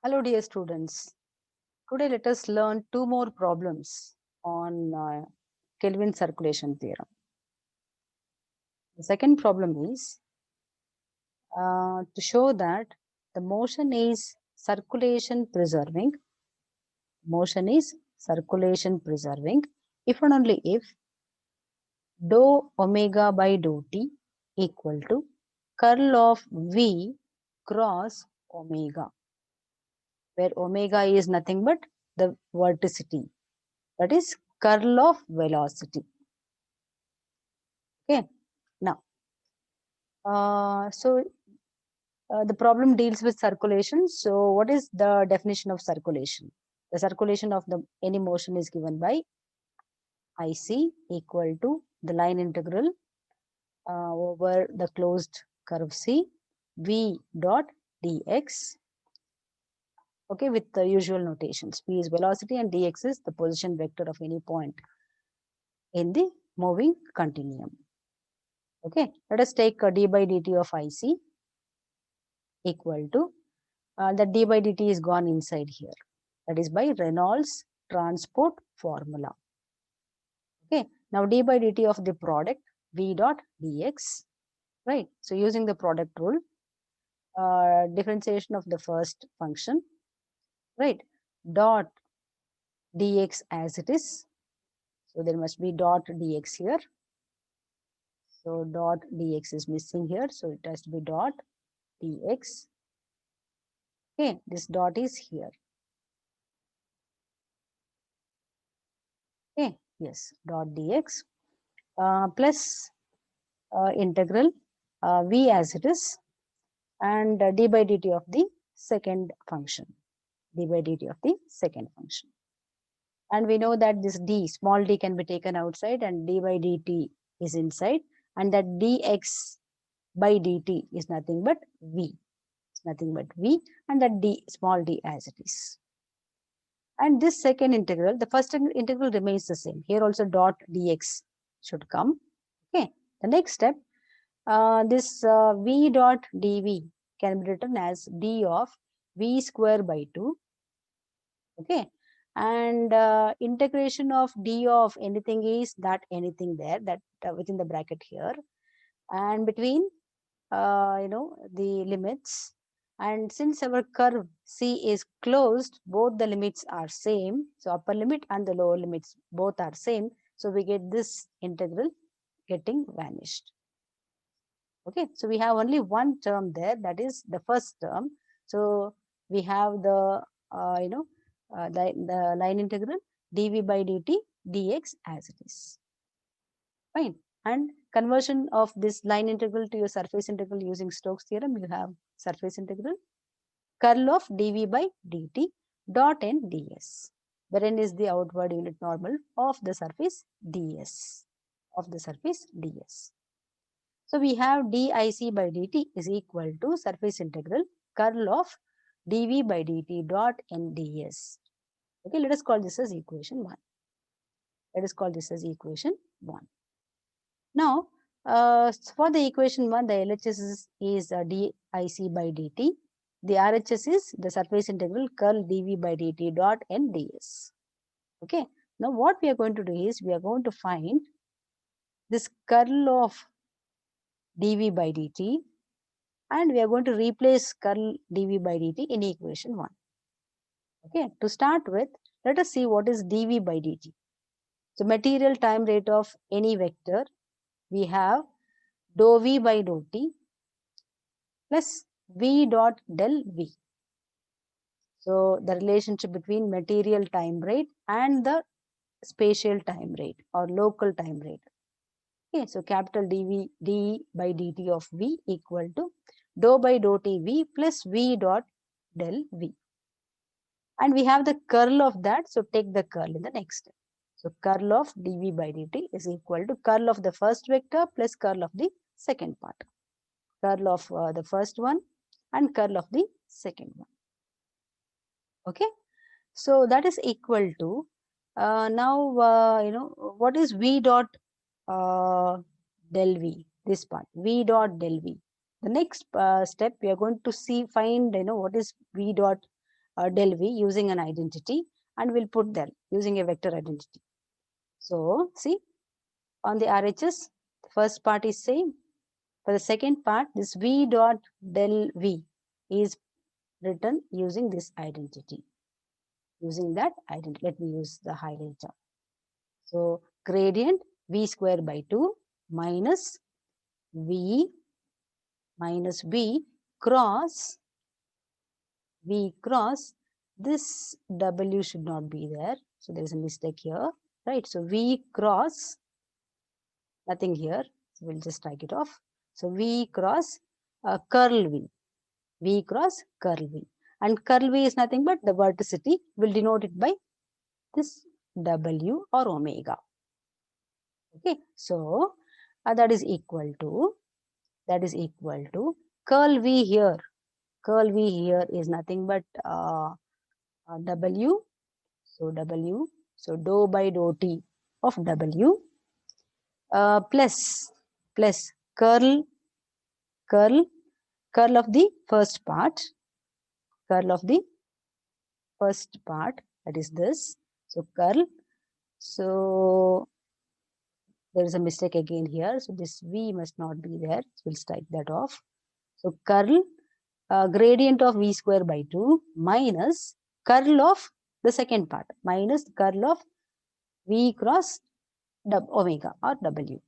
Hello, dear students. Today, let us learn two more problems on Kelvin circulation theorem. The second problem is to show that the motion is circulation preserving. Motion is circulation preserving if and only if dou omega by dou t equal to curl of v cross omega, where omega is nothing but the vorticity, that is curl of velocity. Okay, now the problem deals with circulation. So what is the definition of circulation? The circulation of the any motion is given by IC equal to the line integral over the closed curve C v dot dx. Okay, with the usual notations. V is velocity and dx is the position vector of any point in the moving continuum. Okay, let us take d by dt of IC equal to the d by dt is gone inside here. That is by Reynolds transport formula. Okay, now d by dt of the product v dot dx, right? So using the product rule, differentiation of the first function, right? Dot dx as it is. So there must be dot dx here. So dot dx is missing here. So it has to be dot dx. Okay, this dot is here. Okay, yes, dot dx plus integral v as it is and d by dt of the second function, d by dt of the second function. And we know that this d, small d can be taken outside and d by dt is inside, and that dx by dt is nothing but v. It's nothing but v, and that d, small d as it is. And this second integral, the first integral remains the same. Here also dot dx should come. Okay, the next step, this v dot dv can be written as d of v square by 2. Okay, and integration of d of anything is that anything there, that within the bracket here, and between the limits. And since our curve C is closed, both the limits are same. So upper limit and the lower limits both are same. So we get this integral getting vanished. Okay, so we have only one term there, that is the first term. So we have the the line integral dv by dt dx as it is. Fine. And conversion of this line integral to your surface integral using Stokes theorem, you have surface integral curl of dv by dt dot n ds, where n is the outward unit normal of the surface ds, of the surface ds. So we have dic by dt is equal to surface integral curl of dv by dt dot n ds. Okay, let us call this as equation 1. Let us call this as equation 1. Now, for the equation 1, the LHS is dic by dt. The RHS is the surface integral curl dv by dt dot n ds. Okay. Now, what we are going to do is we are going to find this curl of dv by dt, and we are going to replace curl dv by dt in equation 1. Okay. To start with, let us see what is dv by dt. So, material time rate of any vector, we have dou v by dou t plus v dot del v. So the relationship between material time rate and the spatial time rate or local time rate. Okay, so capital d by dt of v equal to dou by dou t v plus v dot del v. And we have the curl of that, so take the curl in the next step. So curl of dv by dt is equal to curl of the first vector plus curl of the second part. Curl of the first one and curl of the second one. Okay, so that is equal to now what is v dot del v, this part v dot del v. The next step we are going to find what is v dot del V using an identity, and we'll put there using a vector identity. So see, on the RHS, the first part is same. For the second part, this V dot del V is written using this identity. Using that identity, let me use the highlighter. So gradient V square by 2 minus V cross V cross, this W should not be there. So there is a mistake here, right? So V cross, nothing here. So we'll just strike it off. So V cross curl V. V cross curl V. And curl V is nothing but the verticity. We'll denote it by this W or omega. Okay, so that is equal to curl V here. Curl V here is nothing but W. So W, so dou by dou T of W plus curl of the first part, that is this. So curl, so there is a mistake again here. So this V must not be there. So we'll strike that off. So curl gradient of V square by 2 minus curl of the second part, minus curl of V cross omega or W.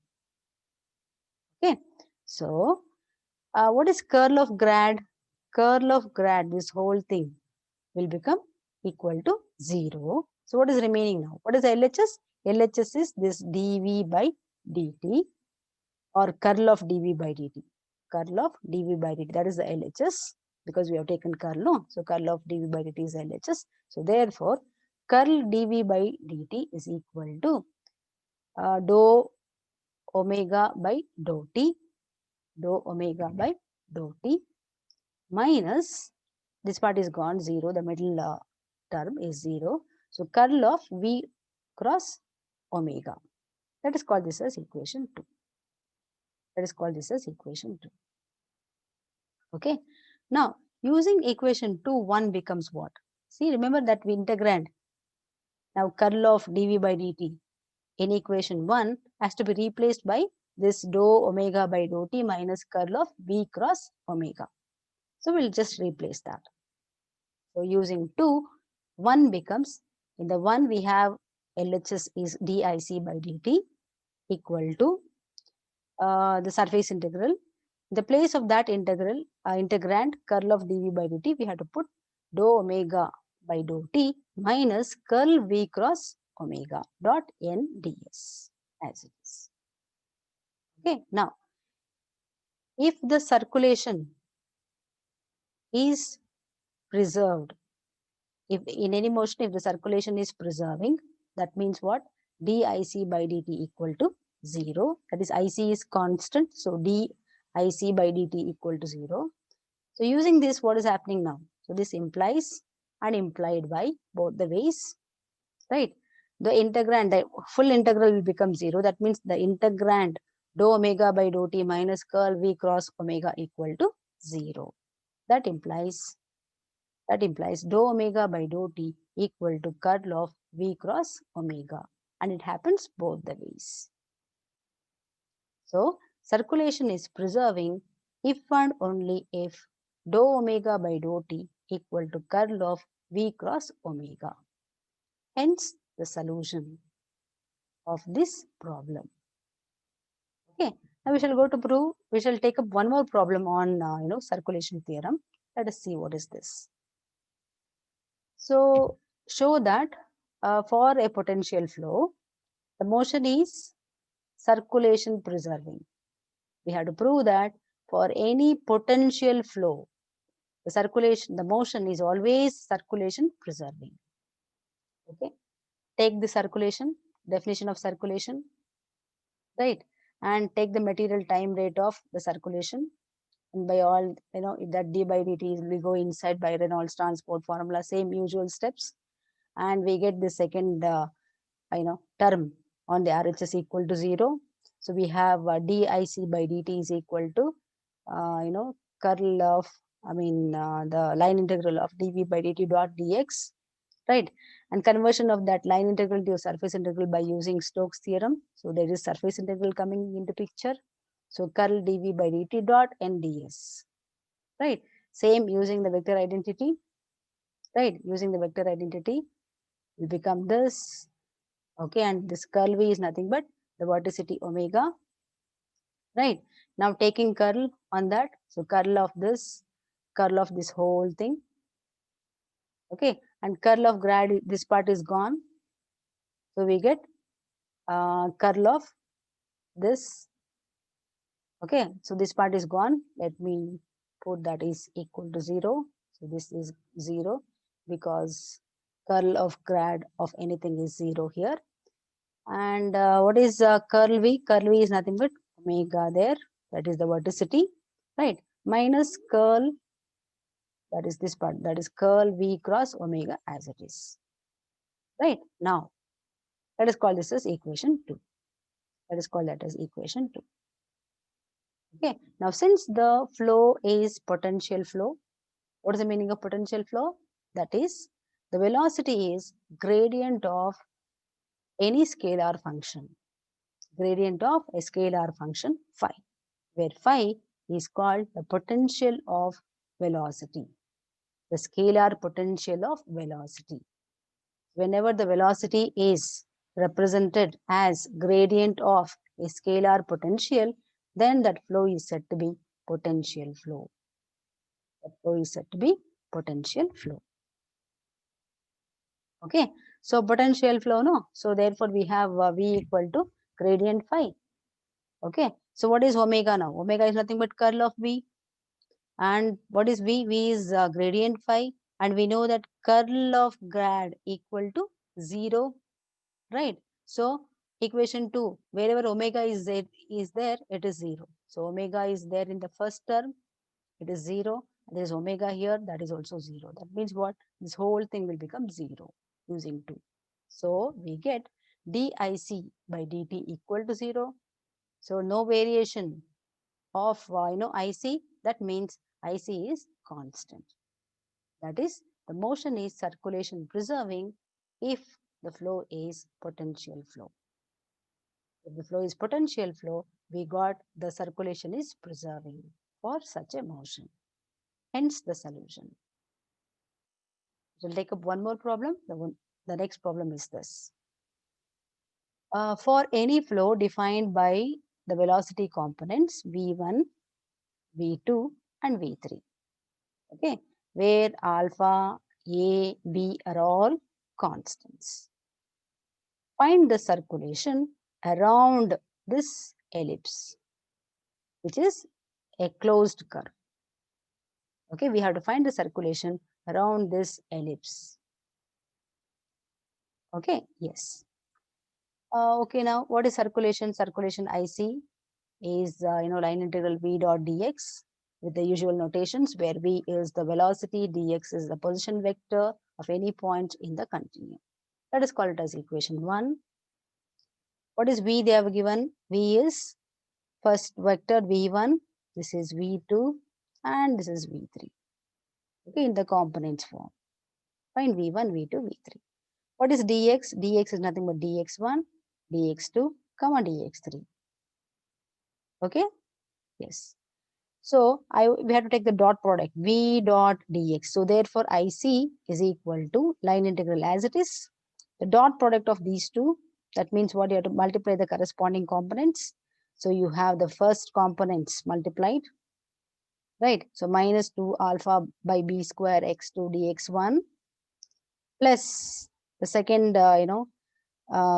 Okay. So what is curl of grad? Curl of grad, this whole thing will become equal to 0. So what is remaining now? What is LHS? LHS is this dV by dt or curl of dV by dt. Curl of dV by dt, that is the LHS, because we have taken curl, no? So curl of dV by dt is LHS. So therefore, curl dV by dt is equal to dou omega by dou t, minus, this part is gone, 0, the middle term is 0. So curl of V cross omega. Let us call this as equation 2. Okay. Now, using equation 2, 1 becomes what? See, remember that we integrand. Now, curl of dV by dt in equation 1 has to be replaced by this dou omega by dou t minus curl of V cross omega. So we'll just replace that. So using 2, 1 becomes, in the 1 we have LHS is dic by dt equal to the surface integral. In the place of that integral, integrand curl of dV by dt, we have to put dou omega by dou t minus curl V cross omega dot n ds as it is. Okay, now if the circulation is preserved, if in any motion, if the circulation is preserving, that means what? Dic by dt equal to 0. That is, Ic is constant. So dic by dt equal to 0. So using this, what is happening now? So this implies and implied by both the ways, right? The integrand, the full integral will become 0. That means the integrand dou omega by dou t minus curl V cross omega equal to 0. That implies dou omega by dou t equal to curl of V cross omega, and it happens both the ways. So circulation is preserving if and only if dou omega by dou t equal to curl of V cross omega. Hence the solution of this problem. Okay, now we shall go to prove. We shall take up one more problem on circulation theorem. Let us see what is this. So show that for a potential flow, the motion is circulation preserving. We have to prove that for any potential flow, the motion is always circulation preserving. Okay, take the circulation, definition of circulation, right? And take the material time rate of the circulation. And by all, if that d by dt, we go inside by Reynolds transport formula, same usual steps. And we get the second, term on the RHS equal to 0. So we have dic by dt is equal to, curl of the line integral of dv by dt dot dx, right? And conversion of that line integral to a surface integral by using Stokes theorem. So there is surface integral coming into picture. So curl dv by dt dot nds, right? Same using the vector identity, right? Using the vector identity will become this, okay? And this curl v is nothing but the vorticity omega, right? Now taking curl on that, so curl of this whole thing, okay? And curl of grad, this part is gone. So we get curl of this, okay? So this part is gone. Let me put that is equal to 0. So this is 0 because curl of grad of anything is 0 here. And what is curl v? Curl v is nothing but omega there. That is the vorticity, right? Minus curl, that is this part, that is curl v cross omega as it is, right? Now, let us call this as equation 2. Let us call that as equation 2. Okay, now since the flow is potential flow, what is the meaning of potential flow? That is, the velocity is gradient of any scalar function, gradient of a scalar function phi, where phi is called the potential of velocity, the scalar potential of velocity. Whenever the velocity is represented as gradient of a scalar potential, then that flow is said to be potential flow. That flow is said to be potential flow. Okay, so potential flow, no? So therefore we have V equal to gradient phi. Okay, so what is omega now? Omega is nothing but curl of V. And what is V? V is gradient phi. And we know that curl of grad equal to 0, right? So equation 2, wherever omega is there, it is 0. So omega is there in the first term, it is 0. There is omega here, that is also 0. That means what? This whole thing will become 0 using 2. So we get dic by dt equal to 0. So no variation of IC. That means IC is constant. That is, the motion is circulation preserving if the flow is potential flow. If the flow is potential flow, we got the circulation is preserving for such a motion. Hence the solution. We'll take up one more problem. The next problem is this. For any flow defined by the velocity components V1, V2 and V3. Okay, where alpha, A, B are all constants. Find the circulation around this ellipse, which is a closed curve. Okay, we have to find the circulation around this ellipse. Okay, yes. Okay, now what is circulation? Circulation IC is line integral V dot dx with the usual notations, where V is the velocity, dx is the position vector of any point in the continuum. Let us call it as equation 1. What is V they have given? V is first vector V1, this is V2 and this is V3. Okay, in the components form. Find V1, V2, V3. What is dx? Dx is nothing but dx1, dx2, comma dx3. Okay, yes. So we have to take the dot product V dot dx. So therefore IC is equal to line integral as it is. The dot product of these two, that means what? You have to multiply the corresponding components. So you have the first components multiplied, right? So minus 2 alpha by b square x2 dx1 plus the second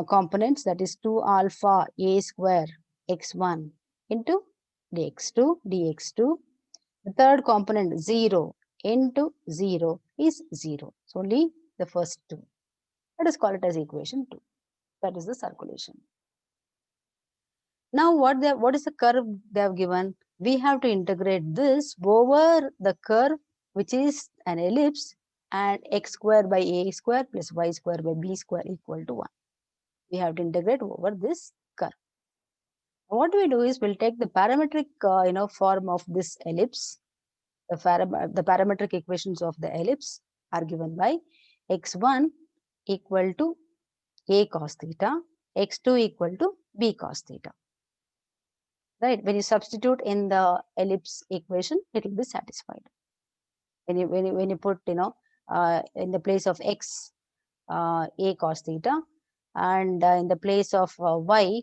components, that is 2 alpha a square x1 into dx2 dx2. The third component 0 into 0 is 0. So only the first two. Let us call it as equation 2. That is the circulation. Now what is the curve they have given? We have to integrate this over the curve, which is an ellipse, and x square by a square plus y square by b square equal to 1. We have to integrate over this curve. What we do is we'll take the parametric form of this ellipse. The parametric equations of the ellipse are given by x1 equal to a cos theta, x2 equal to b cos theta. Right? When you substitute in the ellipse equation, it will be satisfied. When you put, in the place of x, a cos theta, and in the place of y,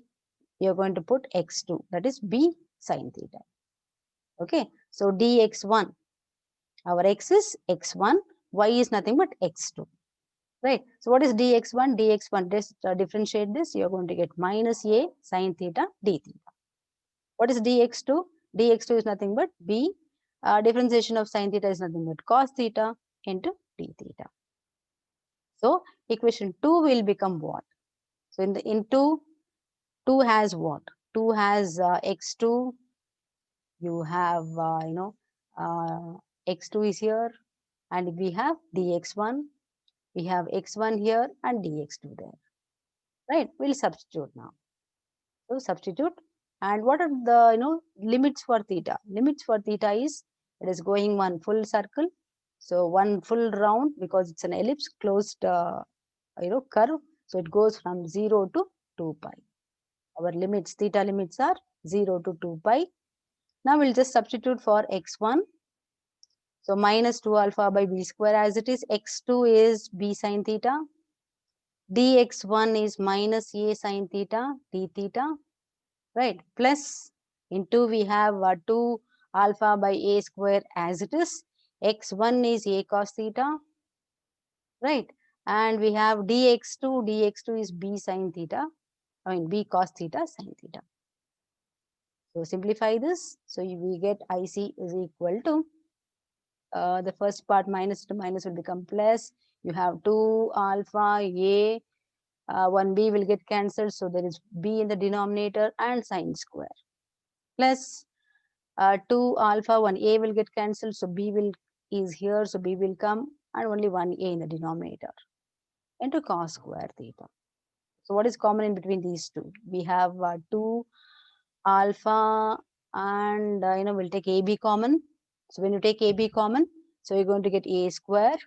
you're going to put x2, that is b sin theta. Okay, so dx1, our x is x1, y is nothing but x2. Right. So what is dx1? Dx1, just differentiate this, you're going to get minus a sin theta d theta. What is dx2? Dx2 is nothing but b. Differentiation of sin theta is nothing but cos theta into d theta. So equation 2 will become what? So in 2 has what? 2 has x2. You have x2 is here, and we have dx1. We have x1 here and dx2 there. Right? We'll substitute now. So substitute. And what are the limits for theta? Limits for theta is, it is going one full circle. So one full round, because it's an ellipse closed curve. So it goes from 0 to 2 pi. Our limits, theta limits are 0 to 2 pi. Now we'll just substitute for x1. So minus 2 alpha by b square as it is. X2 is b sin theta. Dx1 is minus a sin theta, d theta. Right, plus into we have 2 alpha by a square as it is. X1 is a cos theta, right? And we have dx2 is b sin theta, b cos theta sin theta. So simplify this. So we get IC is equal to, the first part minus to minus will become plus. You have 2 alpha a, 1b will get cancelled. So there is b in the denominator and sine square. Plus 2 alpha 1a will get cancelled, so b is here, so b will come, and only 1a in the denominator, into cos square theta. So what is common in between these two? We have 2 alpha, and we'll take ab common. So when you take ab common, so you're going to get a square,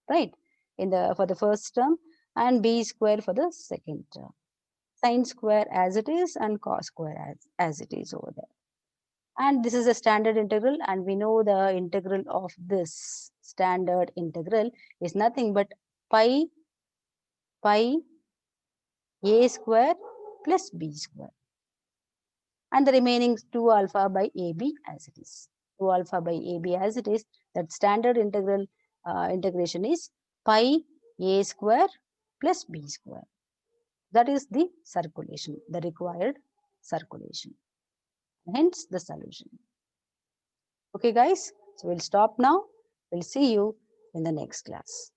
right, for the first term, and b square for the second term. Sine square as it is, and cos square as it is over there. And this is a standard integral, and we know the integral of this standard integral is nothing but pi a square plus b square, and the remaining 2 alpha by ab as it is. 2 alpha by ab as it is. That standard integral integration is pi a square plus b square. That is the circulation, the required circulation. Hence the solution. Okay, guys, so we'll stop now. We'll see you in the next class.